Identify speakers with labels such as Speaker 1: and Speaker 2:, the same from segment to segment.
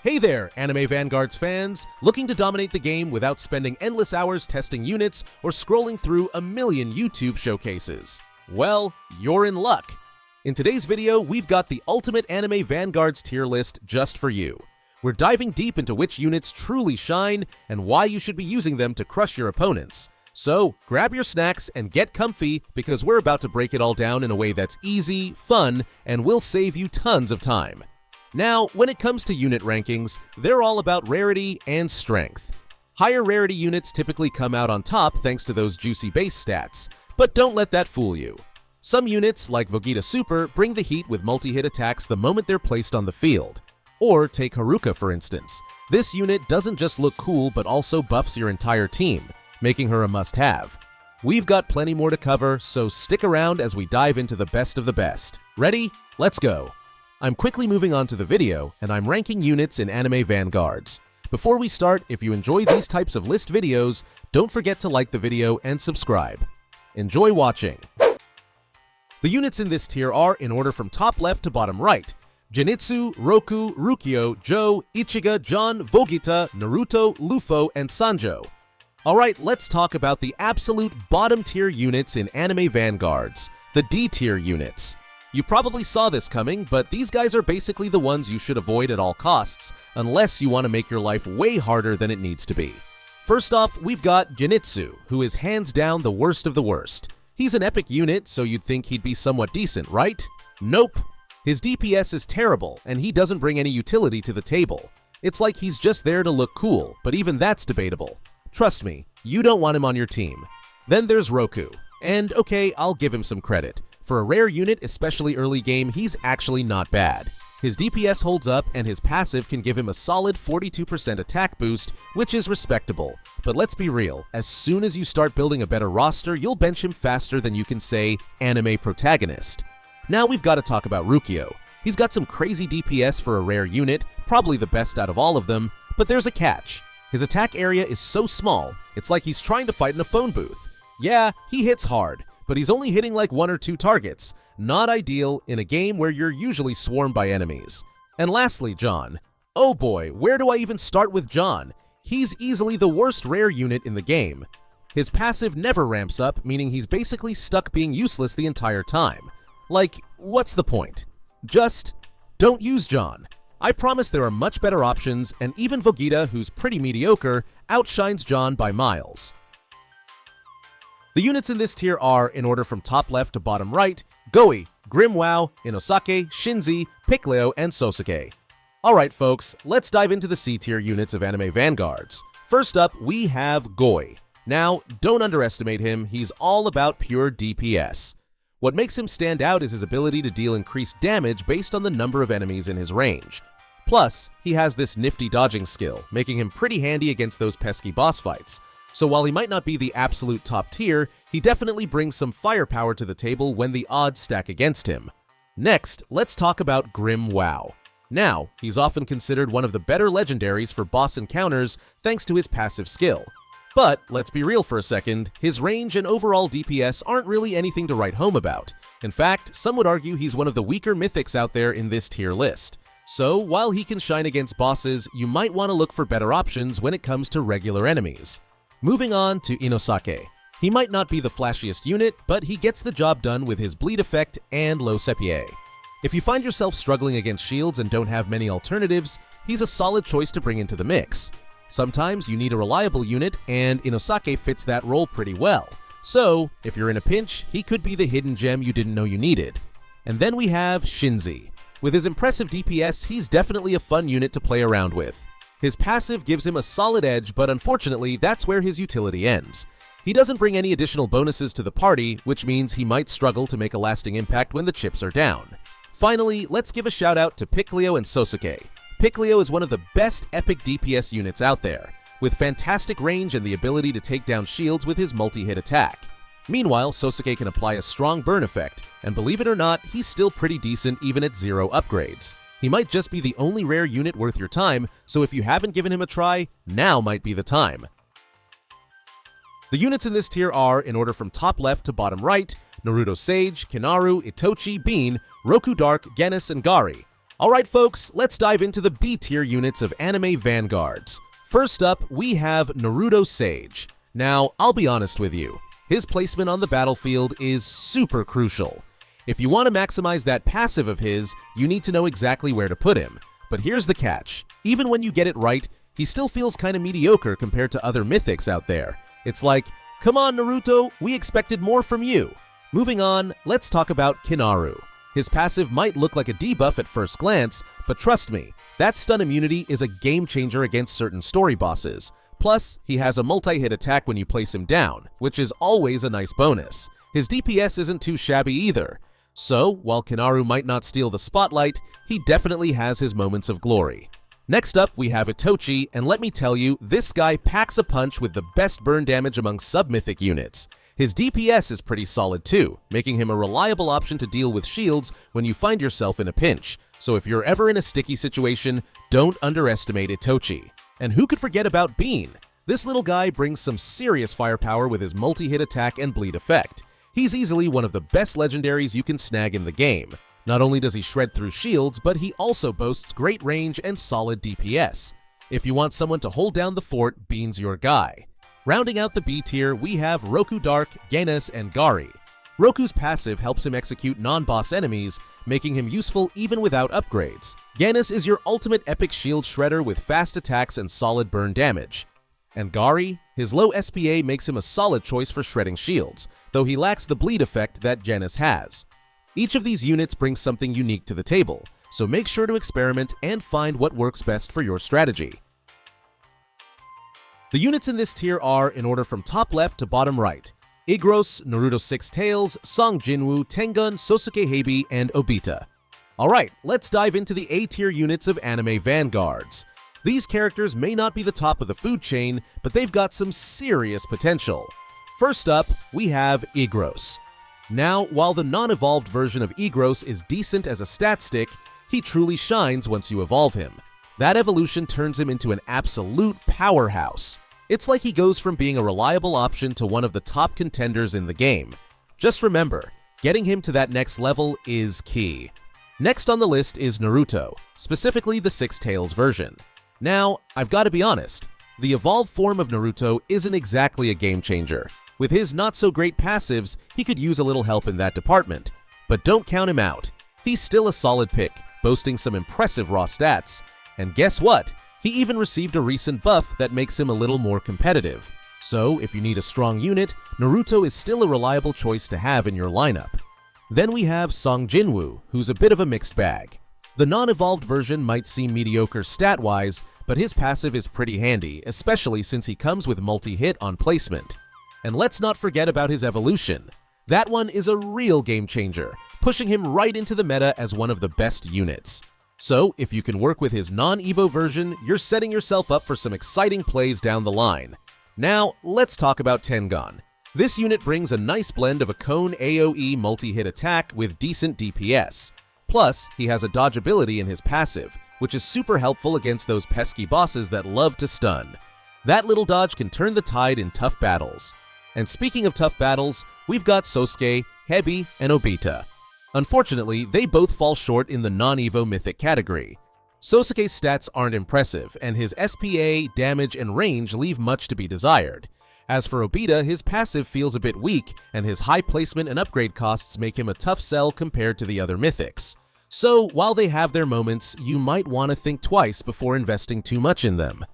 Speaker 1: Hey there, Anime Vanguards fans! Looking to dominate the game without spending endless hours testing units or scrolling through a million YouTube showcases? Well, you're in luck! In today's video, we've got the ultimate Anime Vanguards tier list just for you. We're diving deep into which units truly shine and why you should be using them to crush your opponents. So, grab your snacks and get comfy because we're about to break it all down in a way that's easy, fun, and will save you tons of time. Now, when it comes to unit rankings, they're all about rarity and strength. Higher rarity units typically come out on top thanks to those juicy base stats, but don't let that fool you. Some units, like Vegeta Super, bring the heat with multi-hit attacks the moment they're placed on the field. Or take Haruka for instance. This unit doesn't just look cool but also buffs your entire team, making her a must-have. We've got plenty more to cover, so stick around as we dive into the best of the best. Ready? Let's go! I'm quickly moving on to the video, and I'm ranking units in Anime Vanguards. Before we start, if you enjoy these types of list videos, don't forget to like the video and subscribe. Enjoy watching! The units in this tier are in order from top left to bottom right: Zenitsu, Roku, Rukio, Joe, Ichiga, John, Vogeta, Naruto, Luffy, and Sanjo. Alright, let's talk about the absolute bottom tier units in Anime Vanguards, the D tier units. You probably saw this coming, but these guys are basically the ones you should avoid at all costs, unless you want to make your life way harder than it needs to be. First off, we've got Zenitsu, who is hands down the worst of the worst. He's an epic unit, so you'd think he'd be somewhat decent, right? Nope. His DPS is terrible, and he doesn't bring any utility to the table. It's like he's just there to look cool, but even that's debatable. Trust me, you don't want him on your team. Then there's Roku, and okay, I'll give him some credit. For a rare unit, especially early game, he's actually not bad. His DPS holds up, and his passive can give him a solid 42% attack boost, which is respectable. But let's be real, as soon as you start building a better roster, you'll bench him faster than you can say anime protagonist. Now we've got to talk about Rukio. He's got some crazy DPS for a rare unit, probably the best out of all of them, but there's a catch. His attack area is so small, it's like he's trying to fight in a phone booth. Yeah, he hits hard, but he's only hitting like 1 or 2 targets. Not ideal in a game where you're usually swarmed by enemies. And lastly, John. Oh boy, where do I even start with John? He's easily the worst rare unit in the game. His passive never ramps up, meaning he's basically stuck being useless the entire time. Like, what's the point? Just don't use John. I promise there are much better options, and even Vogeta, who's pretty mediocre, outshines John by miles. The units in this tier are, in order from top left to bottom right, Goi, Grimwow, Inosake, Shinzi, Piccolo, and Sosuke. Alright folks, let's dive into the C tier units of Anime Vanguards. First up, we have Goi. Now, don't underestimate him, he's all about pure DPS. What makes him stand out is his ability to deal increased damage based on the number of enemies in his range. Plus, he has this nifty dodging skill, making him pretty handy against those pesky boss fights. So while he might not be the absolute top tier, he definitely brings some firepower to the table when the odds stack against him. Next, let's talk about Grimwow. Now, he's often considered one of the better legendaries for boss encounters thanks to his passive skill. But, let's be real for a second, his range and overall DPS aren't really anything to write home about. In fact, some would argue he's one of the weaker mythics out there in this tier list. So, while he can shine against bosses, you might want to look for better options when it comes to regular enemies. Moving on to Inosake. He might not be the flashiest unit, but he gets the job done with his bleed effect and low CP. If you find yourself struggling against shields and don't have many alternatives, he's a solid choice to bring into the mix. Sometimes you need a reliable unit, and Inosake fits that role pretty well. So, if you're in a pinch, he could be the hidden gem you didn't know you needed. And then we have Shinzi. With his impressive DPS, he's definitely a fun unit to play around with. His passive gives him a solid edge, but unfortunately, that's where his utility ends. He doesn't bring any additional bonuses to the party, which means he might struggle to make a lasting impact when the chips are down. Finally, let's give a shout out to Piccolo and Sosuke. Piccolo is one of the best epic DPS units out there, with fantastic range and the ability to take down shields with his multi-hit attack. Meanwhile, Sosuke can apply a strong burn effect, and believe it or not, he's still pretty decent even at 0 upgrades. He might just be the only rare unit worth your time, so if you haven't given him a try, now might be the time. The units in this tier are, in order from top left to bottom right, Naruto Sage, Kinaru, Itochi, Bean, Roku Dark, Genis, and Gari. Alright folks, let's dive into the B-tier units of Anime Vanguards. First up, we have Naruto Sage. Now, I'll be honest with you, his placement on the battlefield is super crucial. If you want to maximize that passive of his, you need to know exactly where to put him. But here's the catch, even when you get it right, he still feels kinda mediocre compared to other mythics out there. It's like, come on Naruto, we expected more from you. Moving on, let's talk about Kinaru. His passive might look like a debuff at first glance, but trust me, that stun immunity is a game changer against certain story bosses. Plus, he has a multi-hit attack when you place him down, which is always a nice bonus. His DPS isn't too shabby either. So, while Kinaru might not steal the spotlight, he definitely has his moments of glory. Next up, we have Itochi, and let me tell you, this guy packs a punch with the best burn damage among sub-mythic units. His DPS is pretty solid too, making him a reliable option to deal with shields when you find yourself in a pinch. So if you're ever in a sticky situation, don't underestimate Itochi. And who could forget about Bean? This little guy brings some serious firepower with his multi-hit attack and bleed effect. He's easily one of the best legendaries you can snag in the game. Not only does he shred through shields, but he also boasts great range and solid DPS. If you want someone to hold down the fort, Bean's your guy. Rounding out the B tier, we have Roku Dark, Genis, and Gari. Roku's passive helps him execute non-boss enemies, making him useful even without upgrades. Genis is your ultimate epic shield shredder with fast attacks and solid burn damage. And Gari, his low SPA makes him a solid choice for shredding shields, though he lacks the bleed effect that Genis has. Each of these units brings something unique to the table, so make sure to experiment and find what works best for your strategy. The units in this tier are, in order from top left to bottom right, Igros, Naruto Six Tails, Song Jinwoo, Tengun, Sosuke Heibi, and Obita. Alright, let's dive into the A tier units of Anime Vanguards. These characters may not be the top of the food chain, but they've got some serious potential. First up, we have Igros. Now, while the non-evolved version of Igros is decent as a stat stick, he truly shines once you evolve him. That evolution turns him into an absolute powerhouse. It's like he goes from being a reliable option to one of the top contenders in the game. Just remember, getting him to that next level is key. Next on the list is Naruto, specifically the Six Tails version. Now, I've got to be honest, the evolved form of Naruto isn't exactly a game changer. With his not-so-great passives, he could use a little help in that department. But don't count him out. He's still a solid pick, boasting some impressive raw stats. And guess what? He even received a recent buff that makes him a little more competitive. So, if you need a strong unit, Naruto is still a reliable choice to have in your lineup. Then we have Song Jinwoo, who's a bit of a mixed bag. The non-evolved version might seem mediocre stat-wise, but his passive is pretty handy, especially since he comes with multi-hit on placement. And let's not forget about his evolution. That one is a real game changer, pushing him right into the meta as one of the best units. So, if you can work with his non-EVO version, you're setting yourself up for some exciting plays down the line. Now, let's talk about Tengun. This unit brings a nice blend of a cone AoE multi-hit attack with decent DPS. Plus, he has a dodge ability in his passive, which is super helpful against those pesky bosses that love to stun. That little dodge can turn the tide in tough battles. And speaking of tough battles, we've got Sosuke, Heibi, and Obita. Unfortunately, they both fall short in the non-EVO mythic category. Sosuke's stats aren't impressive, and his SPA, damage, and range leave much to be desired. As for Obita, his passive feels a bit weak, and his high placement and upgrade costs make him a tough sell compared to the other mythics. So, while they have their moments, you might want to think twice before investing too much in them.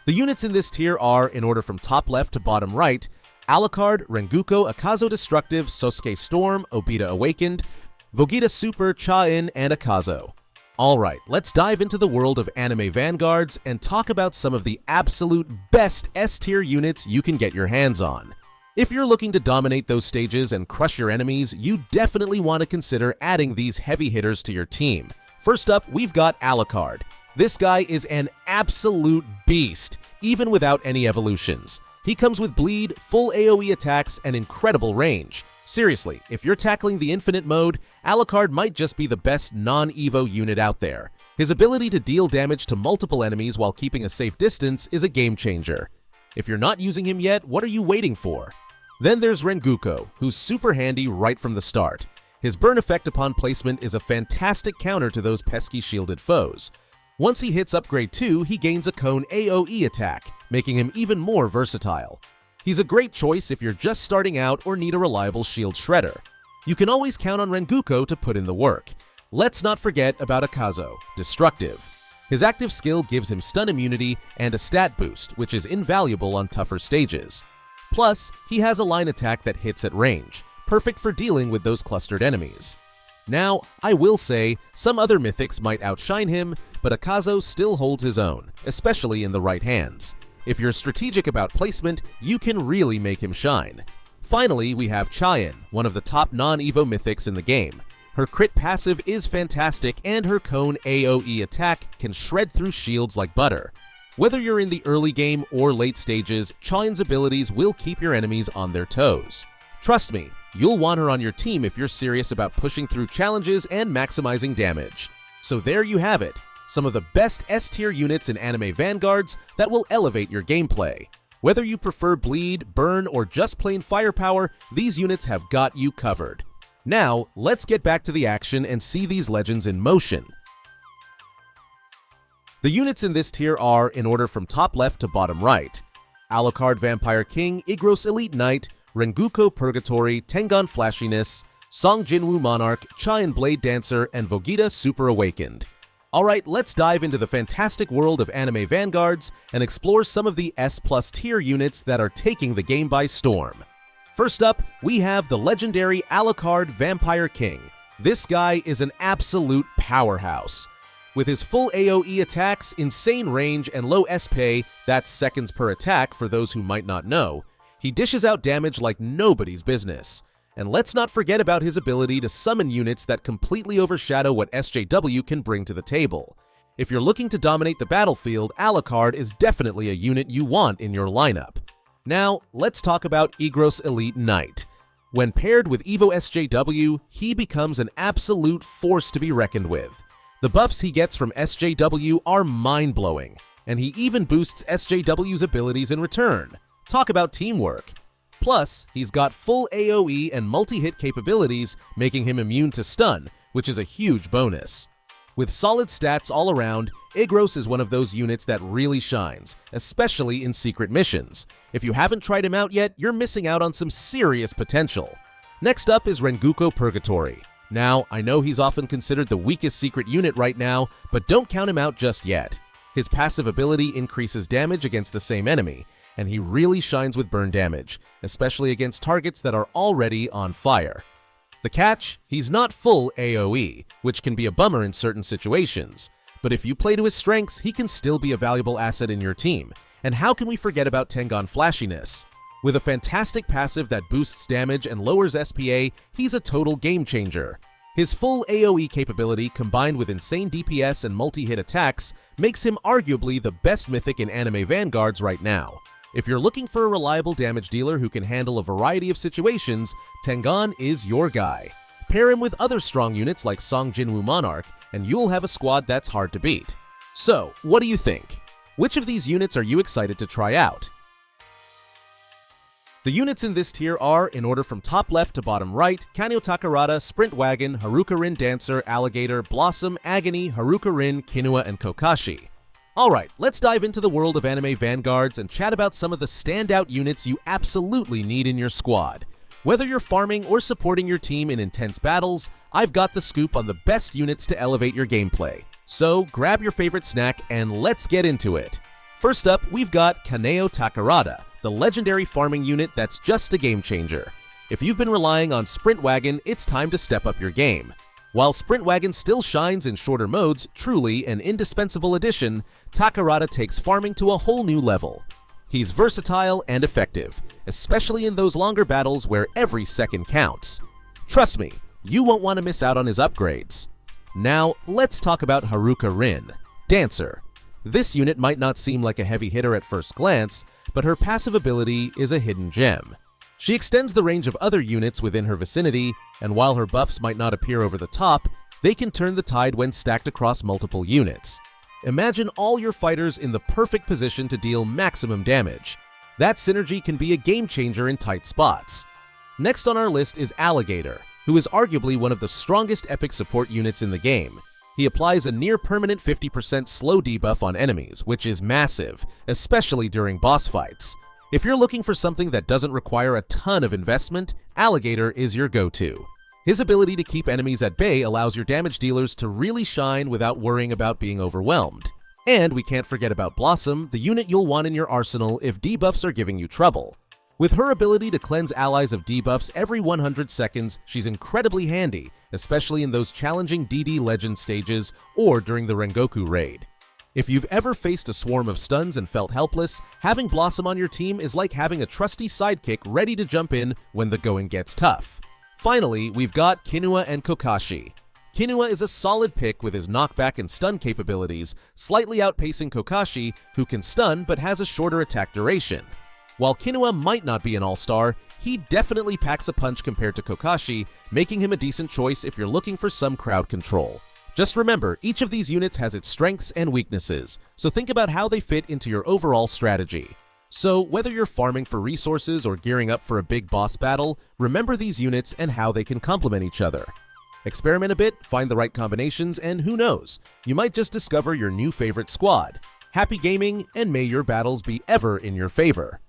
Speaker 1: The units in this tier are, in order from top left to bottom right, Alucard, Rengoku, Akazo Destructive, Sosuke Storm, Obita Awakened, Vogeta Super, Cha-In, and Akazo. Alright, let's dive into the world of Anime Vanguards and talk about some of the absolute best S-tier units you can get your hands on. If you're looking to dominate those stages and crush your enemies, you definitely want to consider adding these heavy hitters to your team. First up, we've got Alucard. This guy is an absolute beast, even without any evolutions. He comes with bleed, full AoE attacks, and incredible range. Seriously, if you're tackling the infinite mode, Alucard might just be the best non-EVO unit out there. His ability to deal damage to multiple enemies while keeping a safe distance is a game changer. If you're not using him yet, what are you waiting for? Then there's Rengoku, who's super handy right from the start. His burn effect upon placement is a fantastic counter to those pesky shielded foes. Once he hits upgrade 2, he gains a cone AoE attack, making him even more versatile. He's a great choice if you're just starting out or need a reliable shield shredder. You can always count on Rengoku to put in the work. Let's not forget about Akazo, Destructive. His active skill gives him stun immunity and a stat boost, which is invaluable on tougher stages. Plus, he has a line attack that hits at range, perfect for dealing with those clustered enemies. Now, I will say, some other mythics might outshine him, but Akazo still holds his own, especially in the right hands. If you're strategic about placement, you can really make him shine. Finally, we have Chaein, one of the top non-Evo mythics in the game. Her crit passive is fantastic, and her cone AoE attack can shred through shields like butter. Whether you're in the early game or late stages, Chaein's abilities will keep your enemies on their toes. Trust me, you'll want her on your team if you're serious about pushing through challenges and maximizing damage. So there you have it, some of the best S-tier units in Anime Vanguards that will elevate your gameplay. Whether you prefer bleed, burn, or just plain firepower, these units have got you covered. Now, let's get back to the action and see these legends in motion. The units in this tier are, in order from top left to bottom right: Alucard Vampire King, Igros Elite Knight, Rengoku Purgatory, Tengan Flashiness, Song Jinwoo Monarch, Chaein Blade Dancer, and Vogeta Super Awakened. Alright, let's dive into the fantastic world of Anime Vanguards and explore some of the S+ tier units that are taking the game by storm. First up, we have the legendary Alucard Vampire King. This guy is an absolute powerhouse. With his full AoE attacks, insane range, and low SP, that's seconds per attack for those who might not know, he dishes out damage like nobody's business. And let's not forget about his ability to summon units that completely overshadow what SJW can bring to the table. If you're looking to dominate the battlefield, Alucard is definitely a unit you want in your lineup. Now, let's talk about Igros Elite Knight. When paired with Evo SJW, he becomes an absolute force to be reckoned with. The buffs he gets from SJW are mind-blowing, and he even boosts SJW's abilities in return. Talk about teamwork. Plus, he's got full AoE and multi-hit capabilities, making him immune to stun, which is a huge bonus. With solid stats all around, Igros is one of those units that really shines, especially in secret missions. If you haven't tried him out yet, you're missing out on some serious potential. Next up is Rengoku Purgatory. Now, I know he's often considered the weakest secret unit right now, but don't count him out just yet. His passive ability increases damage against the same enemy, and he really shines with burn damage, especially against targets that are already on fire. The catch? He's not full AoE, which can be a bummer in certain situations. But if you play to his strengths, he can still be a valuable asset in your team. And how can we forget about Tengan Flashiness? With a fantastic passive that boosts damage and lowers SPA, he's a total game changer. His full AoE capability combined with insane DPS and multi-hit attacks makes him arguably the best mythic in Anime Vanguards right now. If you're looking for a reliable damage dealer who can handle a variety of situations, Tengan is your guy. Pair him with other strong units like Song Jinwoo Monarch, and you'll have a squad that's hard to beat. So, what do you think? Which of these units are you excited to try out? The units in this tier are, in order from top left to bottom right, Kanyo Takarada, Sprint Wagon, Haruka Rin Dancer, Alligator, Blossom, Agony, Haruka Rin, Kinua, and Kokashi. Alright, let's dive into the world of Anime Vanguards and chat about some of the standout units you absolutely need in your squad. Whether you're farming or supporting your team in intense battles, I've got the scoop on the best units to elevate your gameplay. So grab your favorite snack and let's get into it. First up, we've got Kaneo Takarada, the legendary farming unit that's just a game changer. If you've been relying on Sprint Wagon, it's time to step up your game. While Sprint Wagon still shines in shorter modes, truly an indispensable addition, Takarada takes farming to a whole new level. He's versatile and effective, especially in those longer battles where every second counts. Trust me, you won't want to miss out on his upgrades. Now, let's talk about Haruka Rin, Dancer. This unit might not seem like a heavy hitter at first glance, but her passive ability is a hidden gem. She extends the range of other units within her vicinity, and while her buffs might not appear over the top, they can turn the tide when stacked across multiple units. Imagine all your fighters in the perfect position to deal maximum damage. That synergy can be a game changer in tight spots. Next on our list is Alligator. who is arguably one of the strongest epic support units in the game. He applies a near-permanent 50% slow debuff on enemies, which is massive, especially during boss fights. If you're looking for something that doesn't require a ton of investment, Alligator is your go-to. His ability to keep enemies at bay allows your damage dealers to really shine without worrying about being overwhelmed. And we can't forget about Blossom, the unit you'll want in your arsenal if debuffs are giving you trouble. With her ability to cleanse allies of debuffs every 100 seconds, she's incredibly handy, especially in those challenging DD Legend stages or during the Rengoku raid. If you've ever faced a swarm of stuns and felt helpless, having Blossom on your team is like having a trusty sidekick ready to jump in when the going gets tough. Finally, we've got Killua and Kakashi. Killua is a solid pick with his knockback and stun capabilities, slightly outpacing Kakashi, who can stun but has a shorter attack duration. While Killua might not be an all-star, he definitely packs a punch compared to Kakashi, making him a decent choice if you're looking for some crowd control. Just remember, each of these units has its strengths and weaknesses, so think about how they fit into your overall strategy. So, whether you're farming for resources or gearing up for a big boss battle, remember these units and how they can complement each other. Experiment a bit, find the right combinations, and who knows, you might just discover your new favorite squad. Happy gaming, and may your battles be ever in your favor.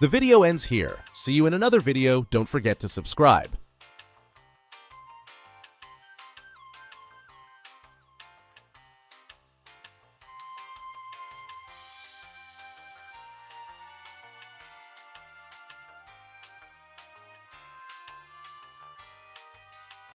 Speaker 1: The video ends here. See you in another video, don't forget to subscribe.